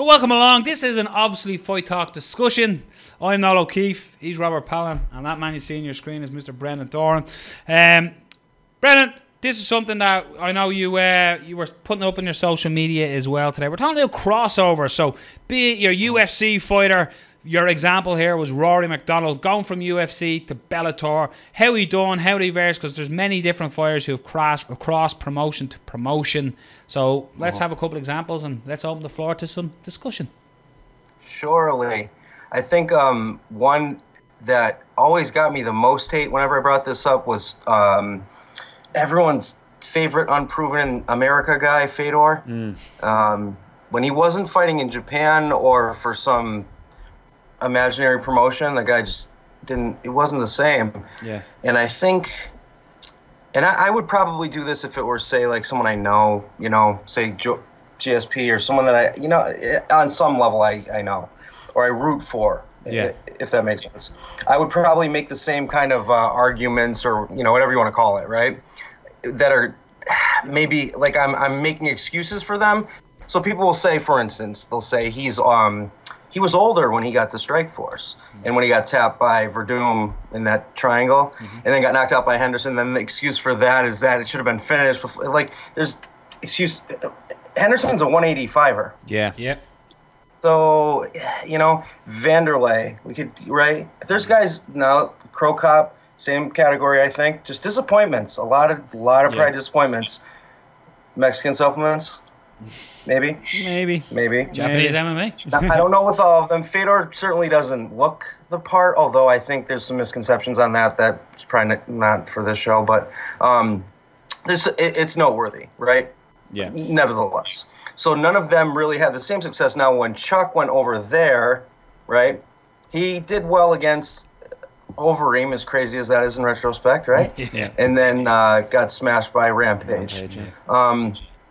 So welcome along. This is an obviously Fight Talk discussion. I'm Noel O'Keefe. He's Robert Palin. And that man you see on your screen is Mr. Brendan Dorman. Brendan, this is something that I know you were putting up on your social media as well today. We're talking about crossovers. So be it your UFC fighter, your example here was Rory MacDonald going from UFC to Bellator. How he done, how they verse, because there's many different fighters who have crossed promotion to promotion. So let's have a couple examples and let's open the floor to some discussion. Surely. I think one that always got me the most hate whenever I brought this up was everyone's favorite unproven America guy, Fedor. When he wasn't fighting in Japan or for some imaginary promotion, the guy just didn't, it wasn't the same. Yeah. And I think, and I would probably do this if it were, say, like someone I know, you know, say GSP or someone that I, you know, on some level I know, or I root for, if that makes sense. I would probably make the same kind of arguments or, you know, whatever you want to call it, right? That are maybe like I'm making excuses for them. So people will say, for instance, they'll say he was older when he got to Strikeforce, and when he got tapped by Verdum in that triangle, and then got knocked out by Henderson. Then the excuse for that is that it should have been finished before. Like, there's excuse. Henderson's a 185er. Yeah. Yeah. So, you know, Vanderlei, we could, right? If there's guys now, Crow Cop, same category, I think. Just disappointments. A lot of pride disappointments. Mexican supplements. Maybe. Japanese MMA. I don't know with all of them. Fedor certainly doesn't look the part, although I think there's some misconceptions on that. That's probably not for this show, but it's noteworthy, right? Yeah. Nevertheless. So none of them really had the same success. Now, when Chuck went over there, right, he did well against Overeem, as crazy as that is in retrospect, right? Yeah. And then got smashed by Rampage.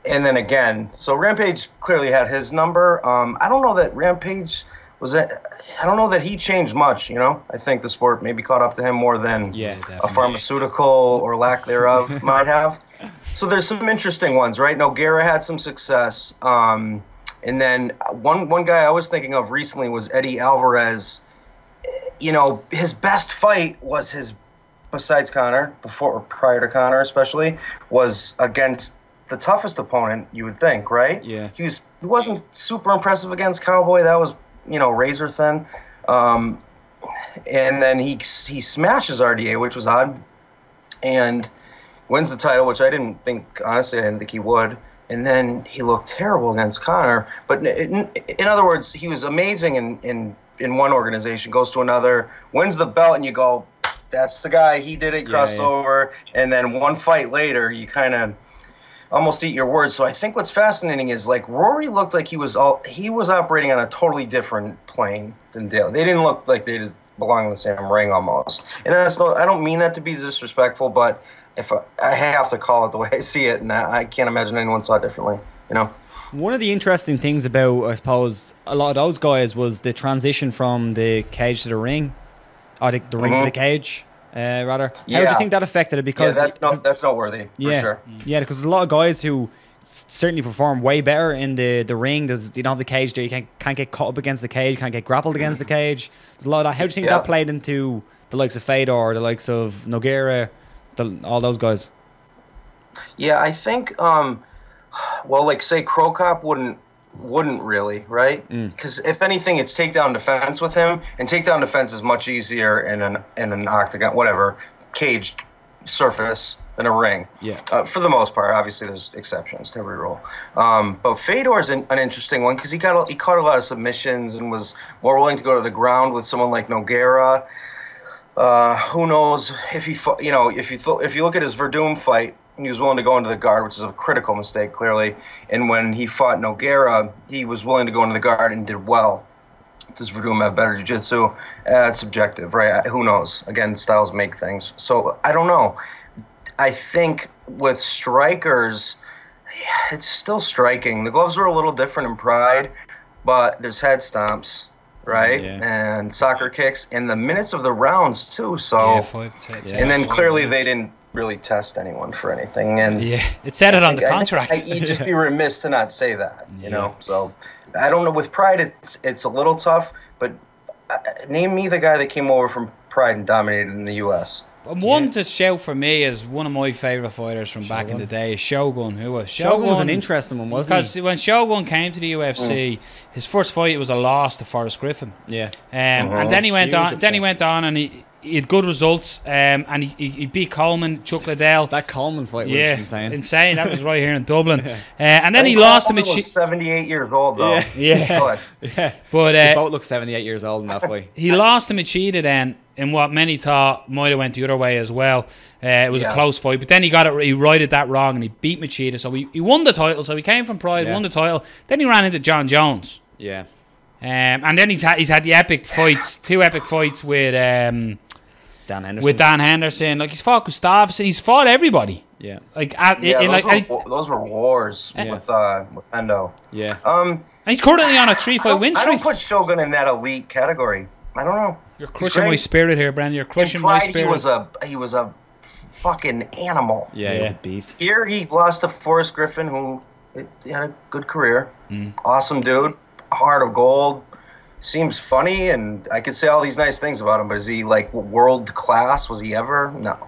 And then again, so Rampage clearly had his number. I don't know that Rampage I don't know that he changed much, you know? I think the sport maybe caught up to him more than a pharmaceutical or lack thereof might have. So there's some interesting ones, right? Nogueira had some success. And then one guy I was thinking of recently was Eddie Alvarez. You know, his best fight was besides Conor, prior to Conor especially, was against the toughest opponent, you would think, right? Yeah. He wasn't super impressive against Cowboy. That was, you know, razor thin. And then he smashes RDA, which was odd, and wins the title, which honestly I didn't think he would. And then he looked terrible against Conor. But in other words, he was amazing in one organization, goes to another, wins the belt, and you go, that's the guy. He did it, crossed over. And then one fight later, you kind of almost eat your words. So I think what's fascinating is, like, Rory looked like he was operating on a totally different plane than Dale. They didn't look like they just belong in the same ring almost. And I don't mean that to be disrespectful, but if I have to call it the way I see it, and I can't imagine anyone saw it differently, you know? One of the interesting things about, I suppose, a lot of those guys was the transition from the cage to the ring, or the ring to the cage. Rather, how do you think that affected it? Because that's noteworthy. For sure. Yeah, because there's a lot of guys who certainly perform way better in the ring. You don't have the cage there. You can't get caught up against the cage. Can't get grappled against the cage. There's a lot of that. How do you think that played into the likes of Fedor, the likes of Nogueira, all those guys? Yeah, I think. Well, like, say Crow Cop wouldn't really, right? Because if anything, it's takedown defense with him, and takedown defense is much easier in an octagon, whatever, caged surface than a ring. Yeah. For the most part, obviously there's exceptions to every rule. But Fedor's an interesting one because he caught a lot of submissions and was more willing to go to the ground with someone like Nogueira. Who knows if if you look at his Verdum fight, he was willing to go into the guard, which is a critical mistake, clearly. And when he fought Nogueira, he was willing to go into the guard and did well. Does Verdum have better jiu-jitsu? It's subjective, right? Who knows? Again, styles make things. So I don't know. I think with strikers, it's still striking. The gloves were a little different in Pride, but there's head stomps, right? Yeah. And soccer kicks, and the minutes of the rounds, too. So, and then clearly they didn't really test anyone for anything, and it said it on the contract. You'd just be remiss to not say that, you know. So I don't know. With Pride, it's a little tough, but name me the guy that came over from Pride and dominated in the U.S. One to shout for me is one of my favourite fighters from back in the day, Shogun. Shogun was an interesting one, wasn't he? Because when Shogun came to the UFC, his first fight was a loss to Forrest Griffin. Yeah. And then he went on. Then he went on, and he had good results. And he beat Coleman, Chuck Liddell. That Coleman fight was insane. That was right here in Dublin. And then he lost to Machida. 78 years old though. Yeah. But they both look 78 years old in that fight. He lost to Machida then, in what many thought might have went the other way as well. It was a close fight, but then he righted that wrong and he beat Machida, so he won the title. So he came from Pride, won the title. Then he ran into John Jones. Yeah. And then he's had the epic fights, 2 epic fights with Dan Henderson. Like, he's fought Gustafsson, he's fought everybody. Yeah. Like those were wars with Endo. Yeah. And he's currently on a 3-fight win streak. I don't put Shogun in that elite category. I don't know. You're crushing my spirit here, Brandon. You're crushing my spirit. He was a fucking animal. Yeah, he was a beast. Here he lost to Forrest Griffin, who had a good career. Awesome dude, heart of gold. Seems funny, and I could say all these nice things about him, but is he like world class? Was he ever? No.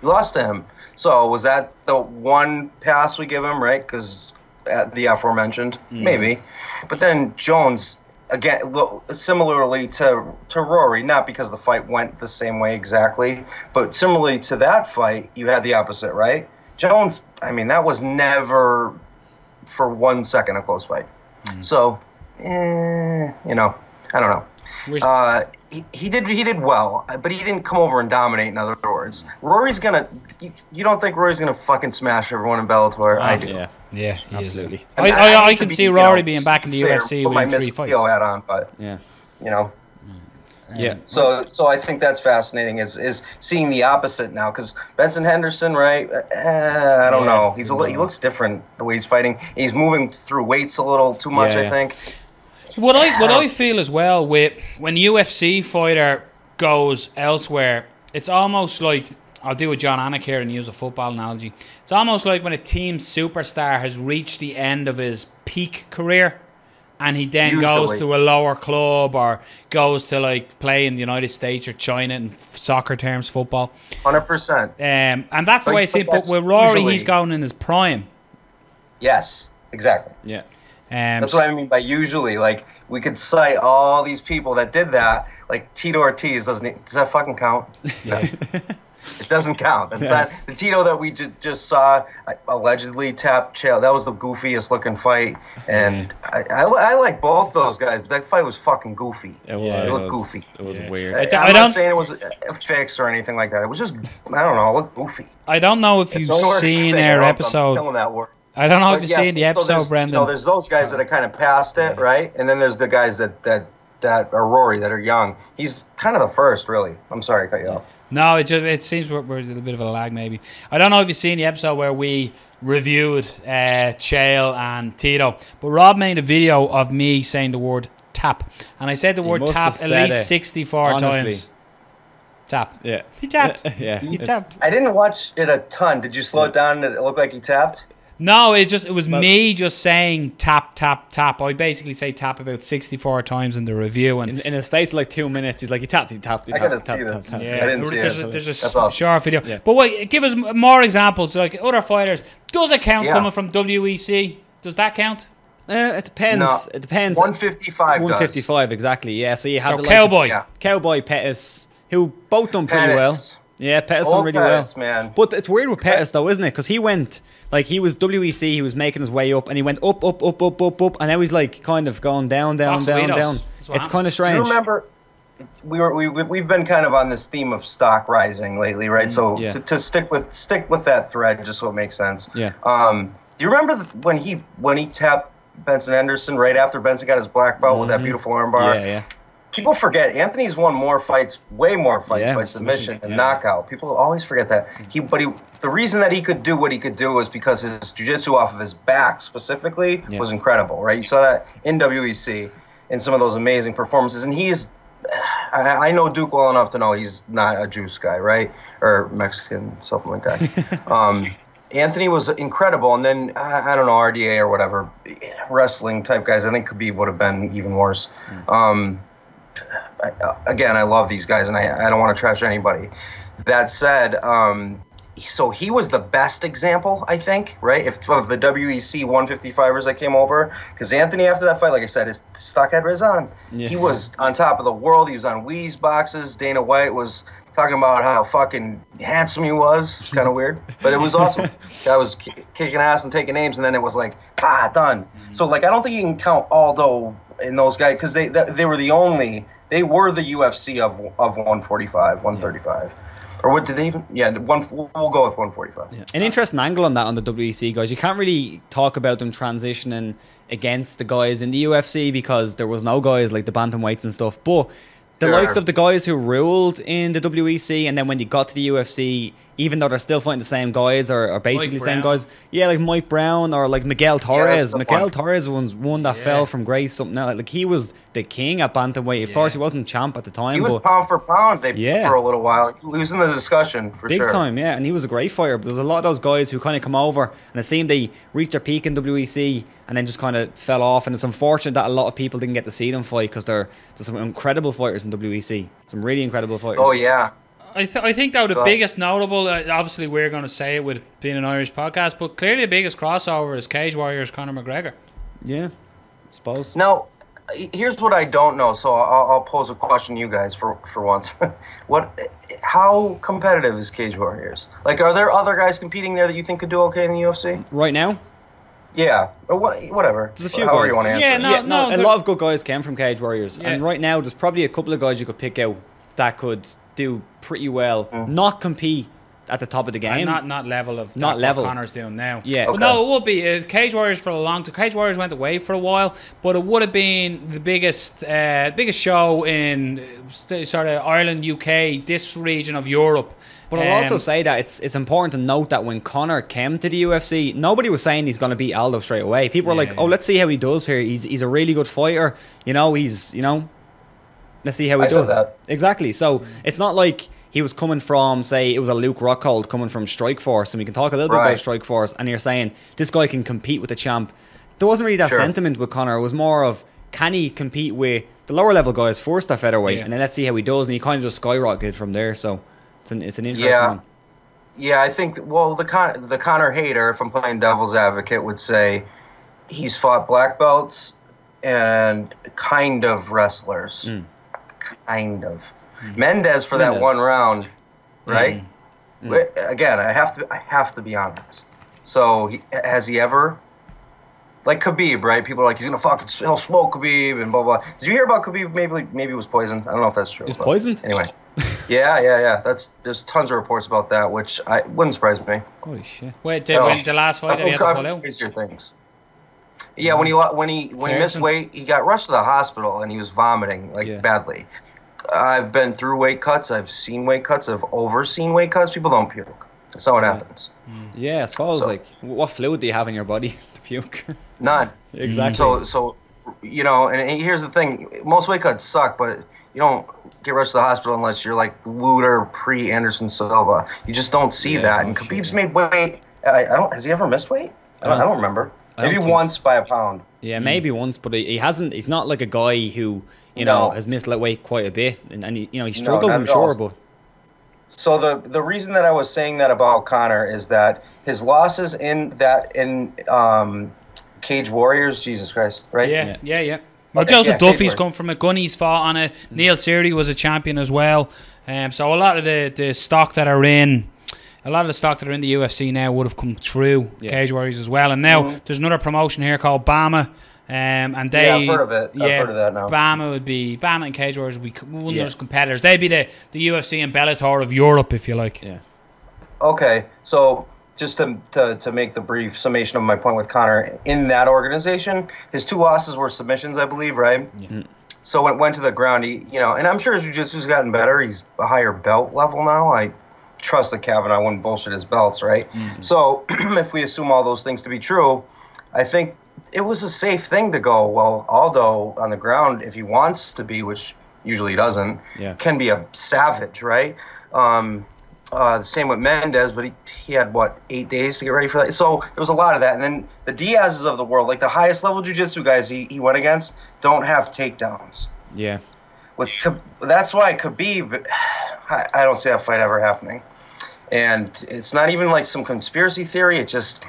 He lost to him. So was that the one pass we give him, right? Because the aforementioned, maybe. But then Jones, again, similarly to Rory, not because the fight went the same way exactly, but similarly to that fight, you had the opposite, right? Jones, I mean, that was never for 1 second a close fight. So, I don't know. He did well, but he didn't come over and dominate. In other words, Rory's gonna. You don't think Rory's gonna fucking smash everyone in Bellator? I do. Yeah, absolutely. I can see Rory being back in the UFC with 3 fights. Hat on, but Yeah. So I think that's fascinating. Is seeing the opposite now, because Benson Henderson, right? I don't know. He looks different the way he's fighting. He's moving through weights a little too much. I think. What I feel as well with when the UFC fighter goes elsewhere, it's almost like, I'll do a John Anik here and use a football analogy. It's almost like when a team superstar has reached the end of his peak career, and he then goes to a lower club or goes to like play in the United States or China in soccer terms, football. 100%. And that's the way I see it. But with Rory, he's going in his prime. Yes, exactly. Yeah. That's what I mean by usually. Like, we could cite all these people that did that. Like Tito Ortiz, does that fucking count? Yeah. It doesn't count. That's not the Tito that we just saw allegedly tap Chael. That was the goofiest looking fight, and I like both those guys. But that fight was fucking goofy. It looked goofy. It was weird. I'm not saying it was fixed or anything like that. It was just, I don't know, it looked goofy. I don't know if you've seen our episode. I don't know if you've seen the episode, Brendan. There's those guys that are kind of past it, right? And then there's the guys that are Rory, that are young. He's kind of the first, really. I'm sorry to cut you off. No, it seems we're a little bit of a lag, maybe. I don't know if you've seen the episode where we reviewed Chael and Tito, but Rob made a video of me saying the word tap, and I said the word tap at least 64 times. Tap. Yeah. He tapped. He tapped. I didn't watch it a ton. Did you slow it down and it looked like he tapped? No, it was me just saying tap, tap, tap. I basically say tap about 64 times in the review. And in a space of like 2 minutes, he's like, he tapped. I gotta see this. Yeah, there's a awesome. short video. Yeah. But wait, give us more examples. Like other fighters, does it count coming from WEC? Does that count? It depends. No. It depends. 155. 155, exactly. Yeah, so you have the Cowboy. Cowboy, Pettis, who both done pretty well. Yeah, Pettis done really well. Man. But it's weird with Pettis though, isn't it? Because he went, like, he was WEC, he was making his way up, and he went up, and now he's like kind of going down. It's kind of strange. Do you remember? We've been kind of on this theme of stock rising lately, right? So to stick with that thread, just so it makes sense. Yeah. Do you remember when he tapped Benson Henderson right after Benson got his black belt with that beautiful armbar? Yeah. People forget Anthony's won way more fights by submission and knockout. People always forget that. The reason that he could do what he could do was because his jiu-jitsu off of his back specifically was incredible, right? You saw that in WEC in some of those amazing performances, and I know Duke well enough to know he's not a juice guy, right? Or Mexican supplement guy. Anthony was incredible, and then I don't know, RDA or whatever, wrestling type guys. I think Khabib would have been even worse. Again, I love these guys, and I don't want to trash anybody. That said, so he was the best example, I think, right? Of the WEC 155ers that came over, because Anthony, after that fight, like I said, his stock had risen. Yeah. He was on top of the world. He was on Wheaties boxes. Dana White was talking about how fucking handsome he was. Kind of weird, but it was awesome. Guy was kicking ass and taking names, and then it was like, done. So, like, I don't think you can count Aldo in those guys, because they were the UFC of 145, 135. Or what did they even? Yeah, we'll go with 145. Yeah. An interesting angle on that on the WEC guys. You can't really talk about them transitioning against the guys in the UFC because there was no guys like the bantamweights and stuff. But the likes of the guys who ruled in the WEC, and then when they got to the UFC, even though they're still fighting the same guys or basically the same guys, like Mike Brown or like Miguel Torres. Miguel Torres was one that fell from grace. Something else. Like he was the king at bantamweight. Of course, he wasn't champ at the time. He was pound for pound for a little while. He was in the discussion for big time, and he was a great fighter. But there's a lot of those guys who kind of come over, and it seemed they reached their peak in WEC and then just kind of fell off. And it's unfortunate that a lot of people didn't get to see them fight because there's some incredible fighters in WEC. Some really incredible fighters. Oh yeah. I think though the biggest notable, obviously we're going to say it with being an Irish podcast, but clearly the biggest crossover is Cage Warriors Conor McGregor. Yeah, I suppose. Now, here's what I don't know, so I'll pose a question to you guys for once. How competitive is Cage Warriors? Like, are there other guys competing there that you think could do okay in the UFC? Right now? Yeah, or whatever. There's a few guys. You want to answer a lot of good guys came from Cage Warriors, and right now there's probably a couple of guys you could pick out that could do pretty well, not compete at the top of the game, not level of what Conor's doing now. Yeah, but no, it would be Cage Warriors for a long time. Cage Warriors went away for a while, but it would have been the biggest show in sort of Ireland, UK, this region of Europe. But I'll also say that it's important to note that when Conor came to the UFC, nobody was saying he's going to beat Aldo straight away. People were like, "Oh, let's see how he does here. He's a really good fighter. Let's see how he does." Exactly. So it's not like he was coming from, say, it was a Luke Rockhold coming from Strikeforce, and we can talk a little bit about Strikeforce, and you're saying this guy can compete with the champ. There wasn't really that sentiment with Conor. It was more of, can he compete with the lower level guys first at featherweight, and then let's see how he does, and he kind of just skyrocketed from there. So it's an interesting one. Yeah, I think, well, the Conor hater, if I'm playing devil's advocate, would say he's fought black belts and kind of wrestlers. Kind of. Mendez for that one round, right? Again, I have to be honest. So has he ever, like Khabib, right? People are like, he'll smoke Khabib and blah blah. Did you hear about Khabib? Maybe it was poisoned. I don't know if that's true. He's poisoned? Anyway. Yeah. There's tons of reports about that, which wouldn't surprise me. Holy shit! Wait, the last fight that he had to pull out? Crazier things. Yeah, when he missed weight, he got rushed to the hospital and he was vomiting badly. I've been through weight cuts. I've seen weight cuts. I've overseen weight cuts. People don't puke. That's not what happens. Yeah, I suppose. Like, what fluid do you have in your body to puke? None. Exactly. So and here's the thing: most weight cuts suck, but you don't get rushed to the hospital unless you're like Luder pre-Anderson Silva. You just don't see that. And Khabib's made weight. Has he ever missed weight? I don't remember. Maybe once by a pound. Yeah, maybe once, but he hasn't. He's not like a guy who has missed weight quite a bit, and he struggles. I'm sure, but. So the reason that I was saying that about Conor is that his losses in Cage Warriors, Jesus Christ, right? Yeah. Well, Joseph Duffy's come from it. Gunny's fought on it. Neil Seardy was a champion as well. So a lot of the stock that are in. A lot of the stock that are in the UFC now would have come through Cage Warriors as well. And now there's another promotion here called Bama. And they, I've heard of it. I've heard of that now. Bama and Cage Warriors would be one of those competitors. They'd be the UFC and Bellator of Europe, if you like. Yeah. Okay, so just to make the brief summation of my point with Conor, in that organization, his two losses were submissions, I believe, right? Yeah. So when it went to the ground, he, and I'm sure his jiu-jitsu's gotten better. He's a higher belt level now. I trust that Kavanaugh wouldn't bullshit his belts, right? So if we assume all those things to be true, I think it was a safe thing to go, well, Aldo on the ground, if he wants to be, which usually he doesn't, can be a savage, right? The same with Mendez, but he had, what, 8 days to get ready for that? So there was a lot of that. And then the Diaz's of the world, like the highest level jiu-jitsu guys he went against, don't have takedowns. Yeah. That's why Khabib, I don't see that fight ever happening. And it's not even like some conspiracy theory. It just,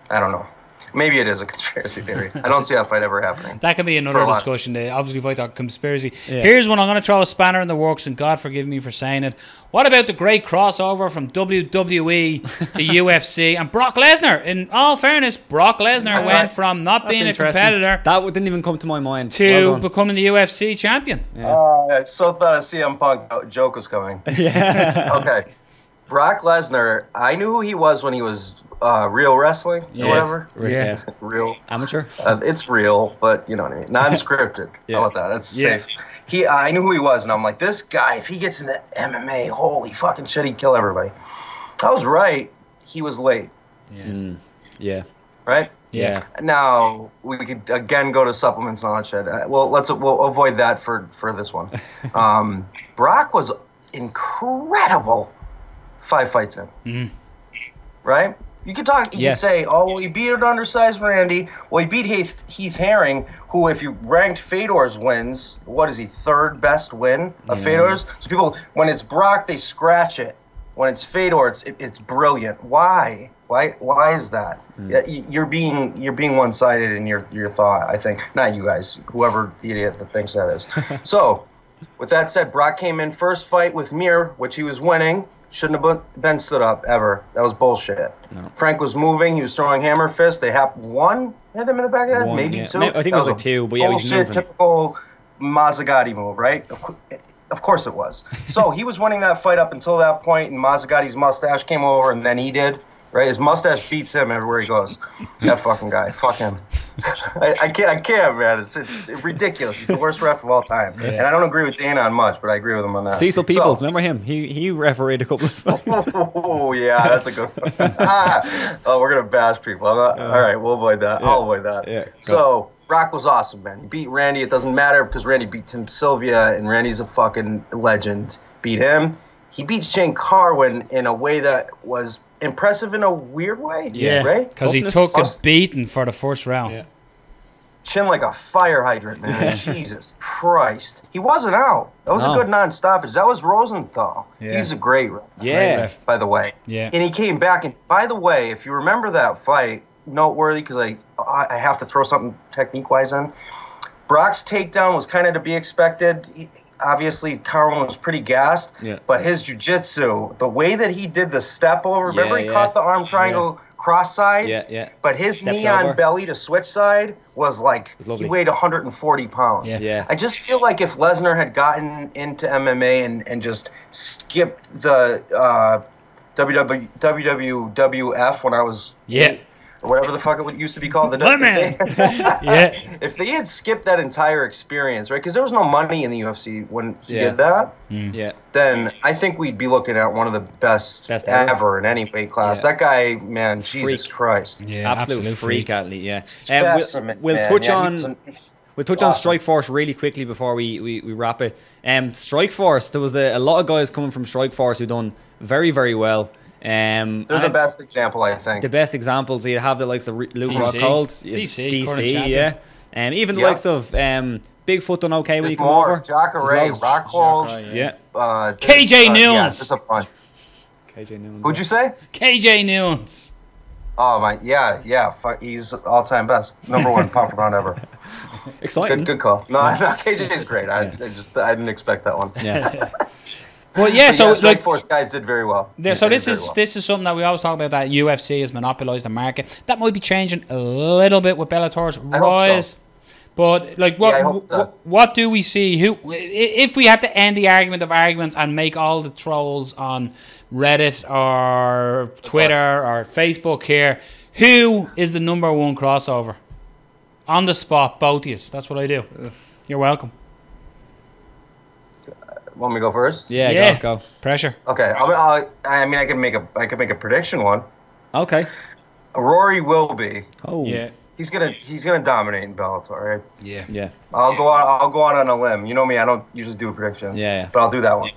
I don't know. Maybe it is a conspiracy theory. I don't see that fight ever happening. That can be another discussion. Obviously, if I talk conspiracy. Yeah. Here's one I'm going to throw a spanner in the works, and God forgive me for saying it. What about the great crossover from WWE to UFC and Brock Lesnar? In all fairness, Brock Lesnar went from not being a competitor. That didn't even come to my mind. To becoming the UFC champion. Yeah. I so thought a CM Punk joke was coming. Yeah. Okay. Brock Lesnar, I knew who he was when he was real wrestling or whatever. Yeah. Real. Amateur? It's real, but you know what I mean. Non-scripted. How about that? That's safe. I knew who he was, and I'm like, this guy, if he gets into MMA, holy fucking shit, he'd kill everybody. I was right. He was late. Yeah. Yeah. Right? Yeah. Now, we could, again, go to supplements and all that shit. We'll avoid that for this one. Brock was incredible 5 fights in. Mm-hmm. Right? You could talk. You could say, "Oh, well, he beat an undersized Randy. Well, he beat Heath Herring, who, if you ranked Fedor's wins, what is he, 3rd best win of Fedor's?" So people, when it's Brock, they scratch it. When it's Fedor, it's brilliant. Why? Why is that? You're being one-sided in your thought. I think not you guys. Whoever idiot that thinks that is. So, with that said, Brock came in first fight with Mir, which he was winning. Shouldn't have been stood up, ever. That was bullshit. No. Frank was moving. He was throwing hammer fists. They hit him in the back of the head, maybe 2. I think it was like 2, but yeah, he was moving. Typical Mazzagatti move, right? Of course it was. So he was winning that fight up until that point, and Mazzagatti's mustache came over, and then he did. Right, his mustache beats him everywhere he goes. That fucking guy, fuck him. I can't, man. It's ridiculous. He's the worst ref of all time, and I don't agree with Dana on much, but I agree with him on that. Cecil Peoples, remember him? He refereed a couple of fights. Oh yeah, that's a good one. Oh, we're gonna bash people. All right, we'll avoid that. I'll avoid that. Yeah, so Brock was awesome, man. He beat Randy. It doesn't matter because Randy beat Tim Sylvia, and Randy's a fucking legend. Beat him. He beat Shane Carwin in a way that was impressive in a weird way. Yeah, right? Because he took a beating for the first round. Yeah. Chin like a fire hydrant, man. Jesus Christ. He wasn't out. That was a good non-stoppage. That was Rosenthal. Yeah. He's a great ref. Yeah. By the way. Yeah. And he came back. And by the way, if you remember that fight, noteworthy, because I have to throw something technique-wise in. Brock's takedown was kind of to be expected. Obviously, Carwin was pretty gassed, but his jiu-jitsu, the way that he did the step over, remember he caught the arm triangle cross side? But his knee on belly to switch side was like, he weighed 140 pounds. I just feel like if Lesnar had gotten into MMA and just skipped the WWF when I was... or whatever the fuck it used to be called. If they had skipped that entire experience, right? Because there was no money in the UFC when he did that. Then I think we'd be looking at one of the best ever in any weight class. That guy, man, Jesus Christ. Yeah, absolute freak athlete. Yeah. We'll touch on Strikeforce really quickly before we wrap it. Strikeforce, there was a lot of guys coming from Strikeforce who done very, very well. They're the best example, I think. The best examples. You have the likes of Luke Rockhold, DC, yeah. Even the likes of Bigfoot done okay when you come over. Jacare, Rockhold, KJ Nunes. Yeah, just a bunch. KJ Nunes. Who'd you say? KJ Nunes. Oh my, yeah. He's all-time best, #1 pound for pound ever. Exciting. Good call. No, KJ is great. I didn't expect that one. Yeah. But yeah, so like Strikeforce guys did very well. So this is something that we always talk about, that UFC has monopolized the market. That might be changing a little bit with Bellator's rise. So. But like, what do we see? If we had to end the argument of arguments and make all the trolls on Reddit or Twitter or Facebook here, who is the #1 crossover? On the spot, both of you. That's what I do. You're welcome. Want me to go first? Yeah. Go. Pressure. Okay. I can make a prediction one. Okay. Rory will be. Oh. Yeah. He's gonna dominate in Bellator, right? Yeah. I'll go on a limb. You know me. I don't usually do a prediction. Yeah. But I'll do that one.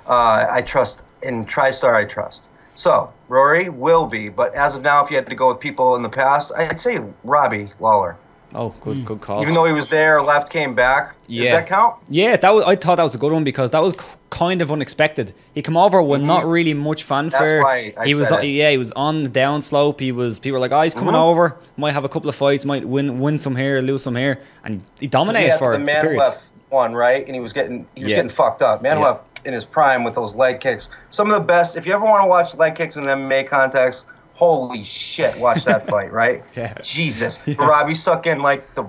I trust in TriStar I trust. So Rory will be, but as of now, if you had to go with people in the past, I'd say Robbie Lawler. Oh, good call. Even though he was there, left, came back. Yeah. Does that count? Yeah, I thought that was a good one because that was kind of unexpected. He came over with not really much fanfare. That's why I he was said it. he was on the downslope. People were like, "Oh, he's coming over. Might have a couple of fights. Might win some here, lose some here," and he dominated for the man period. left one, right? And he was getting fucked up. Man left in his prime with those leg kicks. Some of the best. If you ever want to watch leg kicks in MMA context, holy shit, watch that fight, right? Yeah. Jesus. Robbie stuck in like the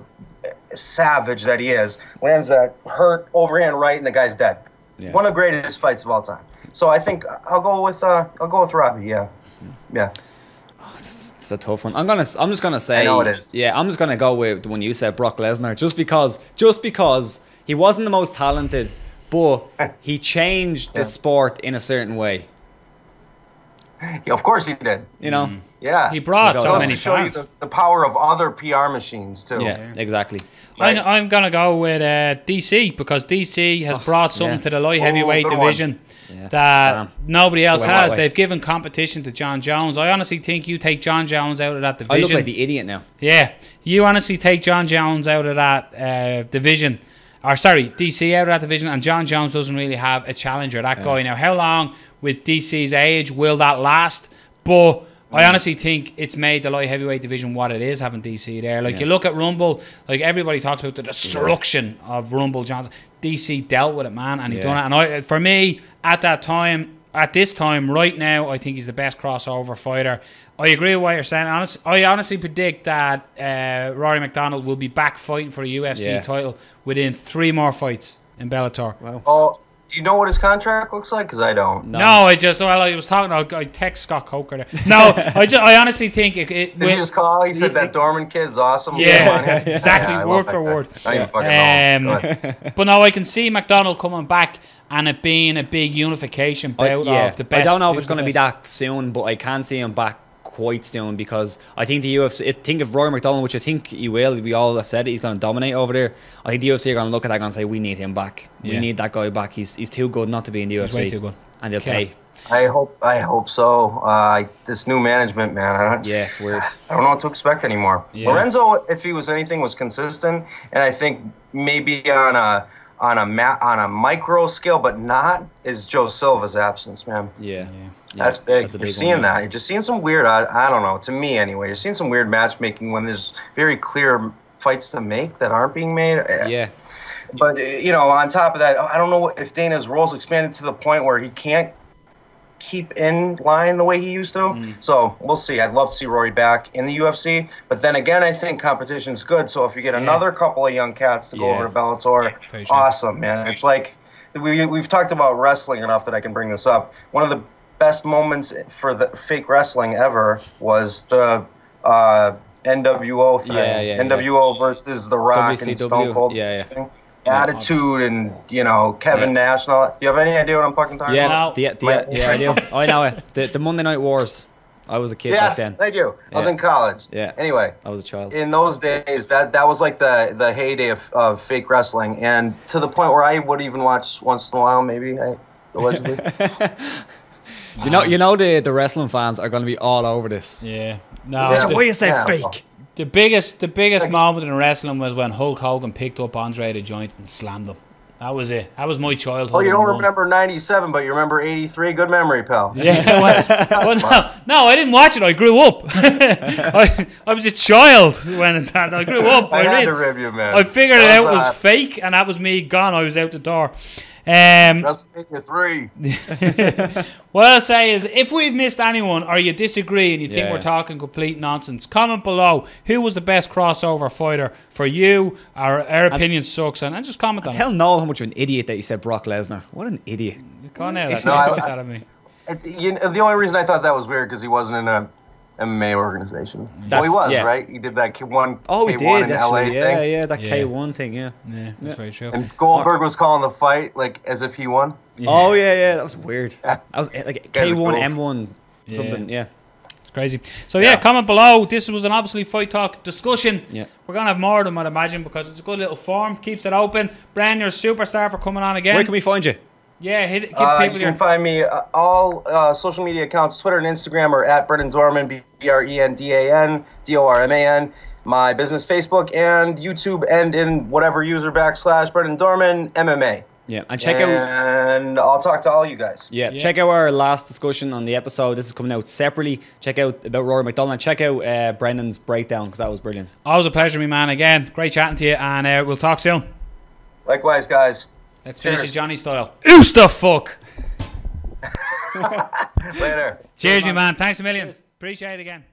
savage that he is. Lands that hurt overhand right, and the guy's dead. Yeah. One of the greatest fights of all time. So I think I'll go with Robbie. Yeah. It's a tough one. I'm just gonna say. I know it is. Yeah, I'm just gonna go with the one you said, Brock Lesnar, just because he wasn't the most talented, but he changed the sport in a certain way. Yeah, of course he did. You know. Yeah. He brought so Goes many to show you fans. the power of other PR machines too. Yeah, exactly. Right. I'm going to go with DC because DC has brought something to the light heavyweight good one. division Yeah. that nobody else Went that has. way. They've given competition to John Jones. I honestly think you take John Jones out of that I division. look like the idiot now. Yeah, you honestly take John Jones out of that division. Or sorry, DC out of that division, and John Jones doesn't really have a challenger. That guy now. How long with DC's age will that last? But I honestly think it's made the light heavyweight division what it is, having DC there. Like you look at Rumble, like everybody talks about the destruction of Rumble Johnson. DC dealt with it, man, and he's done it. And for me, at this time, right now, I think he's the best crossover fighter. I agree with what you're saying. I honestly predict that Rory MacDonald will be back fighting for a UFC title within 3 more fights in Bellator. Wow. Oh, do you know what his contract looks like? Because I don't. No, I was talking. I text Scott Coker there. No, I honestly think it. Did you just call? He said that Dorman kid's awesome. Yeah, Come on. exactly, I word love for that word. guy. Now you fucking know. Go ahead. But no, I can see McDonald coming back and it being a big unification bout of the best. I don't know if who's it's going to the be best. that soon, but I can see him back quite soon because I think the UFC. Think of Rory MacDonald, which I think he will. We all have said it. He's going to dominate over there. I think the UFC are going to look at that and say, "We need him back. We need that guy back. He's too good not to be in the UFC. He's way too good." And they'll pay. I hope so. This new management, man. It's weird. I don't know what to expect anymore. Yeah. Lorenzo, if he was anything, was consistent, and I think maybe on a micro scale, but not is Joe Silva's absence, man. Yeah. That's big. That's a You're big seeing one, that. You're just seeing some weird. I don't know. To me, anyway, you're seeing some weird matchmaking when there's very clear fights to make that aren't being made. Yeah. But on top of that, I don't know if Dana's role's expanded to the point where he can't keep in line the way he used to. So we'll see. I'd love to see Rory back in the UFC. But then again, I think competition's good. So if you get another couple of young cats to go over to Bellator, awesome, man. It's like we've talked about wrestling enough that I can bring this up. One of the best moments for the fake wrestling ever was the NWO thing. NWO versus The Rock and Stone Cold. Thing. Attitude and Kevin Nash and all that. Do you have any idea what I'm fucking talking about? I do. I know it. The Monday Night Wars. I was a kid back then. Thank you. I was in college. Yeah. Anyway, I was a child. In those days, that was like the heyday of fake wrestling, and to the point where I would even watch once in a while, maybe allegedly. You know the wrestling fans are going to be all over this. Yeah. No. That's the way you say fake. The biggest moment in wrestling was when Hulk Hogan picked up Andre the Giant and slammed him. That was it. That was my childhood. Oh, you don't remember 97, but you remember 83? Good memory, pal. Yeah. No, I didn't watch it. I grew up. I was a child when I grew up. I had to rib you, man. I figured it out was fake, and that was me gone. I was out the door. WrestleMania 3. What I'll say is, if we've missed anyone or you disagree and you think we're talking complete nonsense, comment below who was the best crossover fighter for you. Our opinion sucks, and just comment on it. Tell Noel how much of an idiot that you said Brock Lesnar. What an idiot. Go on out. that at me. The only reason I thought that was weird because he wasn't in a MMA organization. Well, he was, right? He did that K1. Oh, he K1 did in actually. LA Yeah, thing. that K1 thing. Yeah, that's very true. And Goldberg was calling the fight like as if he won. Oh yeah, that was weird. That was like K1, cool. M1, something. Yeah. It's crazy. So comment below. This was an obviously fight talk discussion. Yeah. We're gonna have more of them, I'd imagine, because it's a good little forum. Keeps it open. Bran, you're a superstar for coming on again. Where can we find you? Yeah, give people You can find me all social media accounts, Twitter and Instagram, are at Brendan Dorman, BrendanDorman. My business Facebook and YouTube, and in whatever user / Brendan Dorman MMA. Yeah, and and I'll talk to all you guys. Yeah, check out our last discussion on the episode. This is coming out separately. Check out about Rory MacDonald, and check out Brendan's breakdown, because that was brilliant. Always a pleasure, me man. Again, great chatting to you, and we'll talk soon. Likewise, guys. Let's finish it Johnny style. Oos the fuck! Later. Cheers, me man. Thanks a million. Appreciate it again.